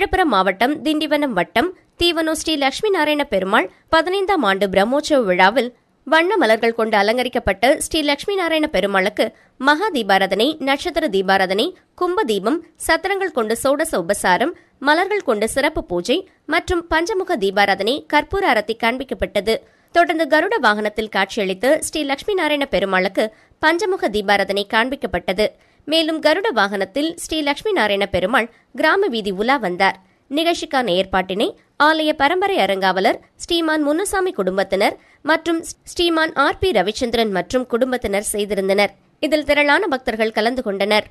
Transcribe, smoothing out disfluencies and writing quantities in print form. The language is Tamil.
விழுப்புரம் மாவட்டம் திண்டிவனம் வட்டம் தீவனூர் ஸ்ரீ லட்சுமி நாராயண பெருமாள் 15ஆம் ஆண்டு பிரம்மோற்சவ விழாவில் வண்ண மலர்கள் கொண்டு அலங்கரிக்கப்பட்ட ஸ்ரீ லட்சுமி நாராயண பெருமாளுக்கு மகா தீபாராதனை, நட்சத்திர தீபாராதனை, கும்ப தீபம், சத்திரங்கள் கொண்டு சோடச உபசாரம், மலர்கள் கொண்டு சிறப்பு பூஜை மற்றும் பஞ்சமுக தீபாராதனை, கற்பூர அரத்தி காண்பிக்கப்பட்டது. தொடர்ந்து கருட வாகனத்தில் காட்சியளித்து ஸ்ரீ லட்சுமி நாராயண பெருமாளுக்கு பஞ்சமுக தீபாராதனை காண்பிக்கப்பட்டது. மேலும் கருட வாகனத்தில் ஸ்ரீ லட்சுமி நாராயண பெருமாள் கிராம வீதி உலா வந்தார். நிகழ்ச்சிக்கான ஏற்பாட்டினை ஆலய பரம்பரை அறங்காவலர் ஸ்ரீமான் முனுசாமி குடும்பத்தினர் மற்றும் ஸ்ரீமான் RP ரவிச்சந்திரன் மற்றும் குடும்பத்தினர் செய்திருந்தனர். இதில் திரளான பக்தர்கள் கலந்து கொண்டனர்.